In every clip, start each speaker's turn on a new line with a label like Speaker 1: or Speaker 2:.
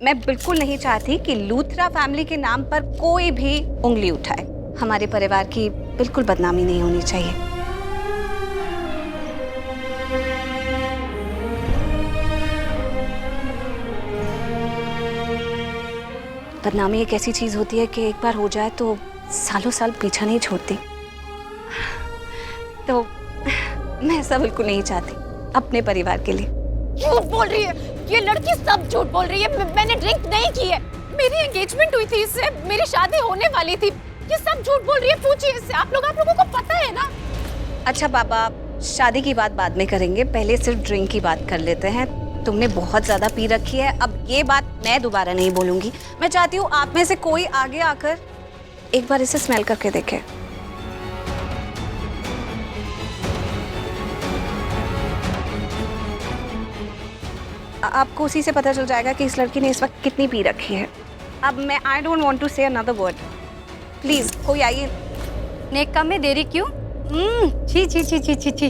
Speaker 1: मैं बिल्कुल नहीं चाहती कि लूथरा फैमिली के नाम पर कोई भी उंगली उठाए। हमारे परिवार की बिल्कुल बदनामी नहीं होनी चाहिए। बदनामी एक ऐसी चीज होती है कि एक बार हो जाए तो सालों साल पीछा नहीं छोड़ती। तो मैं ऐसा बिल्कुल नहीं चाहती अपने परिवार के लिए।
Speaker 2: झूठ बोल रही है ये लड़की, सब झूठ बोल रही है। मैंने ड्रिंक नहीं की है, मेरी एंगेजमेंट हुई थी इससे, मेरी शादी होने वाली थी। ये सब झूठ बोल रही है, पूछिए इससे। आप लोगों को पता है ना।
Speaker 1: अच्छा बाबा, शादी की बात बाद में करेंगे, पहले सिर्फ ड्रिंक की बात कर लेते हैं। तुमने बहुत ज्यादा पी रखी है, अब ये बात मैं दोबारा नहीं बोलूंगी। मैं चाहती हूँ आप में से कोई आगे आकर एक बार इसे स्मेल करके देखे। आपको उसी से पता चल जाएगा कि इस लड़की ने इस वक्त कितनी पी रखी है। अब मैं आई डोंट वांट टू से अनदर वर्ड। प्लीज कोई आइए।
Speaker 3: नेक काम में देरी क्यों? छी छी छी छी छी छी।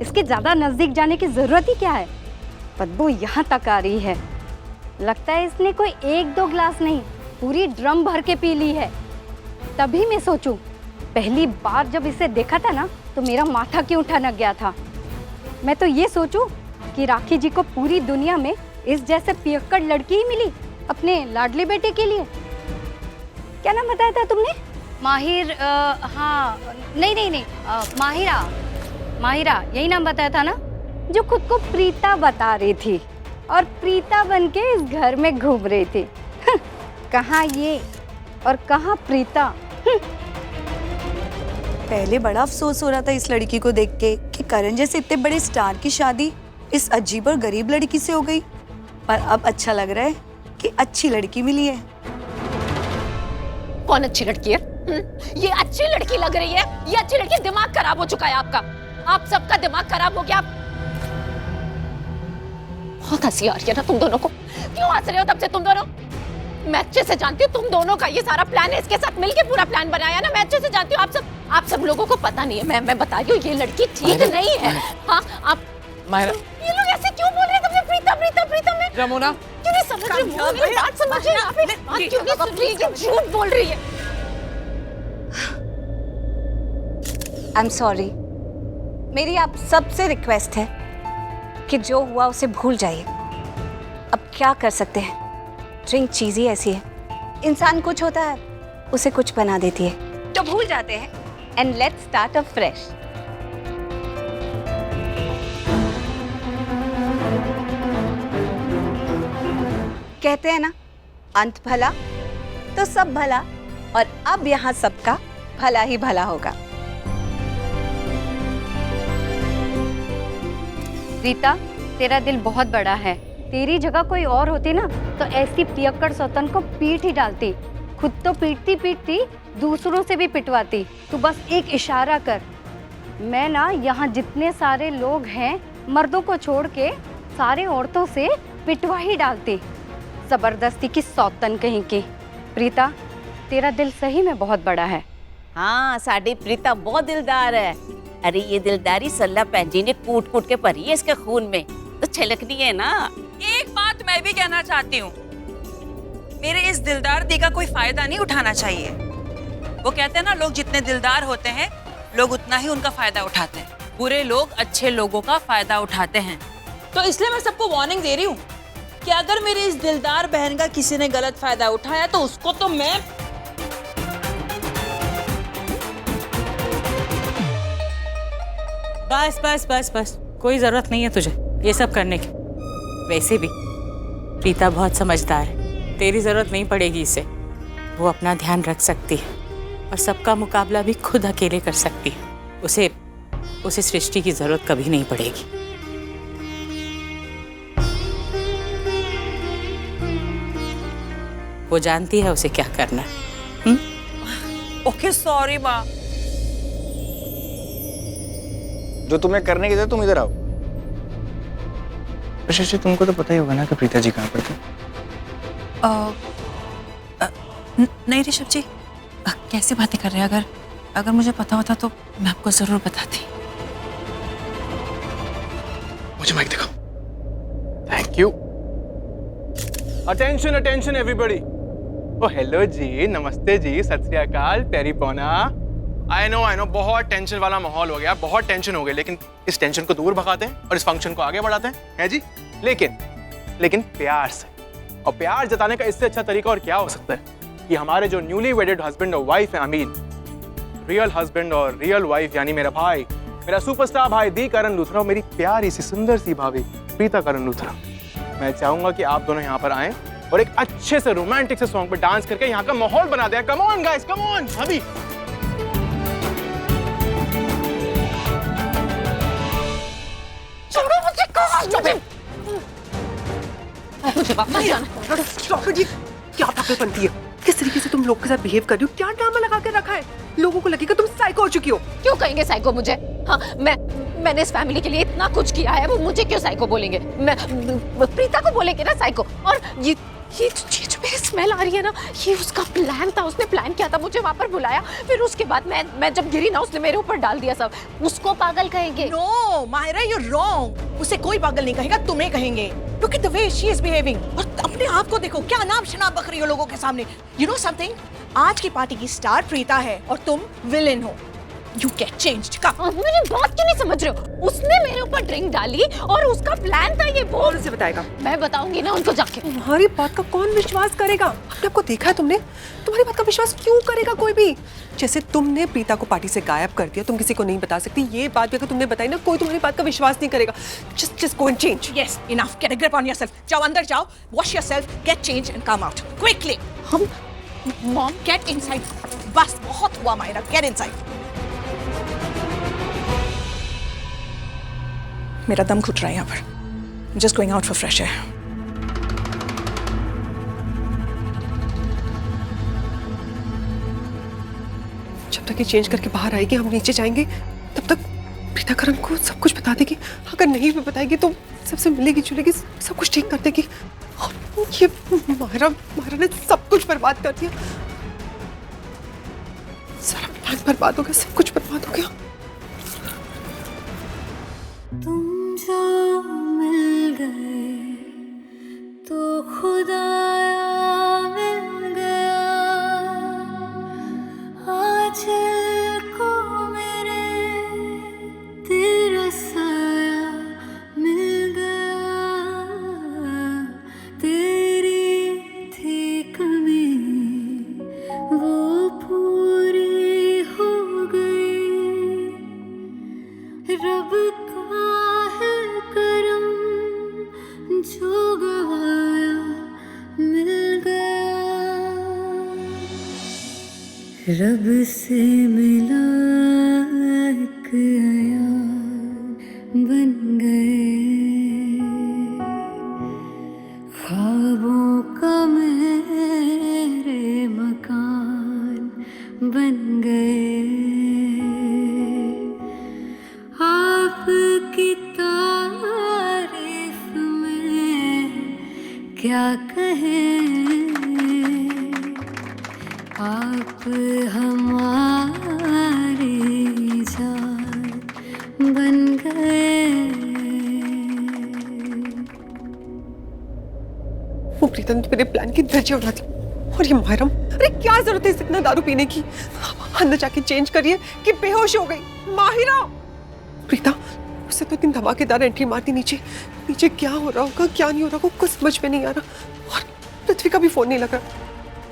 Speaker 3: इसके ज्यादा नजदीक जाने की जरूरत ही क्या है? बदबू यहाँ तक आ रही है। लगता है इसने कोई 1-2 गिलास नहीं, पूरी ड्रम भर के पी ली है। तभी मैं सोचूं, पहली बार जब इसे देखा था ना तो मेरा माथा क्यों ठनक गया था। मैं तो ये सोचूं कि राखी जी को पूरी दुनिया में इस जैसे पियक्कड़ लड़की ही मिली अपने लाडले बेटे के लिए। क्या नाम बताया था तुमने? माहिर? हाँ, नहीं, माहिरा यही नाम बताया था ना, जो खुद को प्रीता बता रही थी और प्रीता बनके इस घर में घूम रही थी। कहाँ ये और कहाँ प्रीता।
Speaker 4: पहले बड़ा अफसोस हो रहा था इस लड़की को देख के कि करण जैसे इतने बड़े स्टार की शादी इस अजीब और गरीब लड़की से हो गई, पर अब अच्छा लग रहा है कि अच्छी लड़की मिली है।
Speaker 2: कौन अच्छी लड़की है? ये अच्छी लड़की लग रही है? ये अच्छी लड़की? दिमाग खराब हो चुका है आपका, आप सबका दिमाग खराब हो गया। बहुत हंसी आ रही है ना तुम दोनों को। क्यों हंस रहे हो तब से तुम दोनों? मैं अच्छे से जानती हूँ तुम दोनों का ये सारा प्लान है, इसके साथ मिलके पूरा प्लान बनाया ना। मैं अच्छे से जानती हूँ आप सब लोगों को पता नहीं है। मैं बता रही हूँ ये लड़की ठीक नहीं है। हाँ आप ये लोग ऐसे क्यों बोल रहे हैं? तुमने प्रीता में
Speaker 5: रमोना
Speaker 2: क्यों नहीं समझ रही? मेरी बात समझ रही आप क्यों नहीं सुन रही? ये झूठ बोल रही है।
Speaker 1: I am sorry. मेरी आप सबसे रिक्वेस्ट है कि जो हुआ उसे भूल जाइए। अब क्या कर सकते हैं, ड्रिंक चीज ही ऐसी है, इंसान कुछ होता है उसे कुछ बना देती है, तो भूल जाते हैं। And let's start a fresh. कहते हैं ना, अंत भला तो सब भला, और अब यहाँ सबका भला ही भला होगा।
Speaker 3: रीता, तेरा दिल बहुत बड़ा है। तेरी जगह कोई और होती ना तो ऐसी पियक्कड़ सौतन को पीट ही डालती। खुद तो पीटती दूसरों से भी पिटवाती। तू बस एक इशारा कर, मैं ना यहाँ जितने सारे लोग हैं मर्दों को छोड़ के सारे औरतों से पिटवा ही डालती। जबरदस्ती की सौतन कहीं की। प्रीता, तेरा दिल सही में बहुत बड़ा है।
Speaker 6: हाँ, साड़ी प्रीता बहुत दिलदार है। अरे ये दिलदारी सल्ला पैंजी ने कूट कूट के भरी है इसके खून में, तो छलकनी है ना।
Speaker 7: एक बात मैं भी कहना चाहती हूँ, मेरे इस दिलदार दी का कोई फायदा नहीं उठाना चाहिए। वो कहते हैं ना, लोग जितने दिलदार होते हैं लोग उतना ही उनका फायदा उठाते हैं। बुरे लोग अच्छे लोगों का फायदा उठाते हैं। तो इसलिए मैं सबको वार्निंग दे रही हूँ कि अगर मेरी इस दिलदार बहन का किसी ने गलत फायदा उठाया तो उसको तो मैं
Speaker 5: बस कोई जरूरत नहीं है तुझे ये सब करने की। वैसे भी प्रीता बहुत समझदार है, तेरी जरूरत नहीं पड़ेगी इसे। वो अपना ध्यान रख सकती है और सबका मुकाबला भी खुद अकेले कर सकती है। उसे सृष्टि की जरूरत कभी नहीं पड़ेगी। वो जानती है उसे क्या करना है।
Speaker 7: ओके सॉरी माँ।
Speaker 8: जो तुम्हें करने की था तुम इधर आओ। शशि, तुमको तो पता ही होगा ना कि प्रीता जी कहाँ पर थे।
Speaker 7: नहीं ऋषभ जी, कैसे बातें कर रहे हैं? अगर मुझे पता होता तो मैं आपको जरूर बताती।
Speaker 8: मुझे माइक दिखाओ। Thank you.
Speaker 9: Attention attention everybody. Oh hello जी, नमस्ते जी, सत श्री अकाल, पेरी पोना। आई नो बहुत टेंशन वाला माहौल हो गया, बहुत टेंशन हो गई, लेकिन इस टेंशन को दूर भगाते हैं और इस फंक्शन को आगे बढ़ाते हैं जी। लेकिन प्यार से, और प्यार जताने का इससे अच्छा तरीका और क्या हो सकता है कि हमारे जो न्यूली वेडेड हस्बैंड और वाइफ है अमीन, रियल हस्बैंड और रियल वाइफ यानी मेरा भाई, मेरा सुपरस्टार भाई दी करण लूथरा और मेरी प्यारी सी सुंदर सी भाभी प्रीता करण लूथरा, मैं चाहूंगा कि आप दोनों यहाँ पर आएं और एक अच्छे से रोमांटिक से सॉन्ग पे डांस करके यहाँ का माहौल बना दें। Come on guys, come on. अभी
Speaker 2: मुझे वापस जाना।
Speaker 10: डॉक्टर जी, क्या पागलपंती है? किस तरीके से तुम लोग के साथ बिहेव कर रही हो? क्या ड्रामा लगा कर रखा है? लोगों को लगेगा तुम साइको हो चुकी हो।
Speaker 2: क्यों कहेंगे साइको मुझे? हाँ, मैंने इस फैमिली के लिए इतना कुछ किया है, वो मुझे क्यों साइको बोलेंगे? मैं प्रीता को बोलेंगे ना साइको। और ये जो मेरी स्मेल आ रही है ना, ये उसका प्लान था, उसने प्लान किया था, मुझे वहां पर बुलाया, फिर उसके बाद मैं जब गिरी ना, उसने मेरे ऊपर डाल दिया सब। उसको पागल कहेंगे?
Speaker 11: No Myra, you wrong. उसे कोई पागल नहीं कहेगा, तुम्हें कहेंगे। Look at the way she is behaving। और अपने आप को देखो, क्या नाम शनाब बक रही हो लोगों के सामने। You know something? आज की पार्टी की स्टार प्रीता है और तुम विलेन हो। You get changed।
Speaker 2: मेरी बात क्यों नहीं समझ रहे हो? उसने मेरे ऊपर ड्रिंक डाली और उसका प्लान था ये।
Speaker 10: कौन उसे बताएगा?
Speaker 2: मैं बताऊंगी ना उनको जाके।
Speaker 10: तुम्हारी बात का कौन विश्वास करेगा? अपने आपको देखा है तुमने? तुम्हारी बात का विश्वास क्यों करेगा कोई भी? जैसे तुमने प्रीता को पार्टी से गायब कर दिया, तुम किसी को नहीं बता सकती, ये बात भी अगर तुमने बताई ना, कोई तुम्हारी बात का विश्वास नहीं करेगा। Just go and change।
Speaker 11: Yes, enough। Get a grip on yourself। जाओ अंदर जाओ, wash yourself, get changed and come out quickly। Mom, get inside। बस बहुत हुआ मायरा, get inside। मेरा दम घुट रहा है यहाँ पर। Just going out for fresh air।
Speaker 10: जब तक ये चेंज करके बाहर आएगी, हम नीचे जाएंगे, तब तक प्रीता करण को सब कुछ बता देगी। अगर नहीं भी बताएगी तो सबसे मिलेगी जुलेगी, सब कुछ ठीक कर देगी। और ये मायरा ने सब कुछ बर्बाद कर दिया। सारा प्लान बर्बाद हो गया, सब कुछ बर्बाद हो गया।
Speaker 12: तुम जो मिल गए तो खुदाया मिल गया, आज को मेरे तेरा साया मिल गया, तेरी थी कमी वो पूरी हो गई, रब जो गवाया मिल गया, रब से मिला एक अयान बन गए, ख्वाबों का मेरे मकान बन गए, आपकी तारीफ में क्या कहें, आप हमारी जान बन गए।
Speaker 10: वो प्रीता ने मेरे प्लान की धज्जियां उड़ा दी। और ये मायरम, अरे क्या जरूरत है इतना दारू पीने की? अंदर जाके चेंज करिए कि बेहोश हो गई। माहिरा, प्रीता उससे तो इतनी धमाकेदार एंट्री मारती नीचे, नीचे क्या हो रहा होगा क्या नहीं हो रहा होगा कुछ समझ में नहीं आ रहा। और पृथ्वी का भी फोन नहीं लग रहा।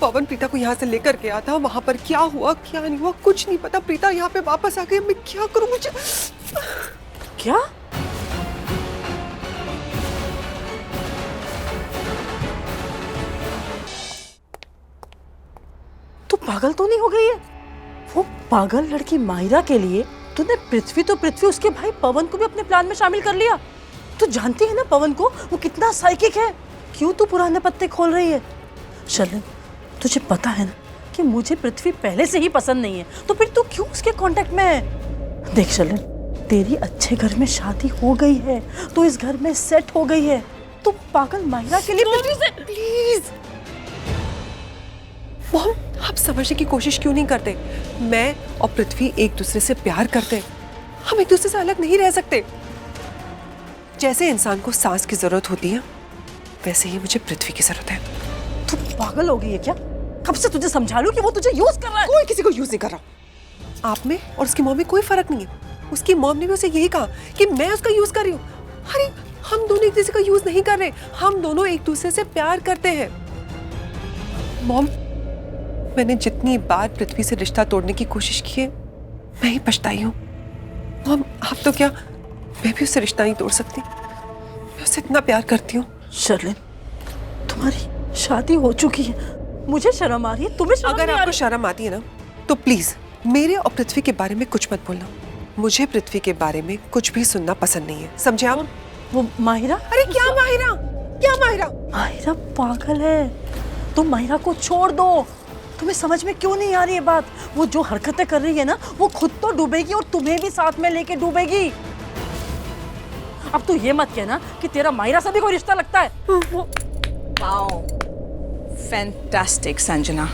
Speaker 10: पवन प्रीता को यहाँ से लेकर गया था, वहां पर क्या हुआ क्या नहीं हुआ कुछ नहीं पता। प्रीता यहाँ पे वापस आ गई, मैं क्या करूं? मुझे
Speaker 5: क्या?
Speaker 13: तू पागल तो नहीं हो गई है? वो पागल लड़की माहिरा के लिए तूने पृथ्वी तो पृथ्वी उसके भाई पवन को भी अपने प्लान में शामिल कर लिया। तू जानती है ना पवन को, वो कितना साइकिक है। क्यों तू पुराने पत्ते खोल रही है? शर्लिन, तुझे पता है ना कि मुझे पृथ्वी पहले से ही पसंद नहीं है, तो फिर तू क्यों उसके कांटेक्ट में है? देख शर्लिन, तेरी अच्छे घर में शादी हो गई है, तो इस घर में सेट हो गई है। तू पागल माहिरा के लिए
Speaker 10: प्लीज मॉम, आप समझने की कोशिश क्यों नहीं करते? मैं और पृथ्वी एक दूसरे से प्यार करते हैं, हम एक दूसरे से अलग नहीं रह सकते। जैसे इंसान को सांस की जरूरत होती है, वैसे ही मुझे पृथ्वी की जरूरत है।
Speaker 13: तू पागल हो गई है क्या? कब से तुझे समझा लूं कि वो तुझे यूज कर रहा है?
Speaker 10: कोई किसी को यूज नहीं कर रहा। आप में और उसकी मॉम में कोई फर्क नहीं है। उसकी मॉम ने भी उसे यही कहा कि मैं उसका यूज कर रही हूँ। अरे हम दोनों एक दूसरे का यूज नहीं कर रहे, हम दोनों एक दूसरे से प्यार करते हैं। मॉम, मैंने जितनी बार पृथ्वी से रिश्ता तोड़ने की कोशिश की है, मैं ही पछताई हूँ। मॉम, आप तो क्या, मैं भी उससे रिश्ता नहीं तोड़ सकती। मैं उससे इतना प्यार करती हूँ।
Speaker 13: शर्लिन, तुम्हारी शादी हो चुकी है, मुझे शर्म आ रही है, तुम्हें शर्म
Speaker 10: अगर
Speaker 13: नहीं आ
Speaker 10: आपको
Speaker 13: रही?
Speaker 10: शर्म आती है ना, तो प्लीज मेरे और पृथ्वी के बारे में कुछ मत बोलना। मुझे पृथ्वी के बारे में कुछ भी सुनना पसंद नहीं है, समझे आप?
Speaker 13: वो माहिरा?
Speaker 10: अरे क्या माहिरा, क्या माहिरा?
Speaker 13: माहिरा पागल है, तुम माहिरा को छोड़ दो। तुम्हें समझ में क्यों नहीं आ रही है बात? वो जो हरकतें कर रही है ना, वो खुद तो डूबेगी और तुम्हें भी साथ में लेके डूबेगी। अब तू ये मत कहना कि तेरा माहिरा से भी कोई रिश्ता लगता है।
Speaker 11: Wow, fantastic Sanjana.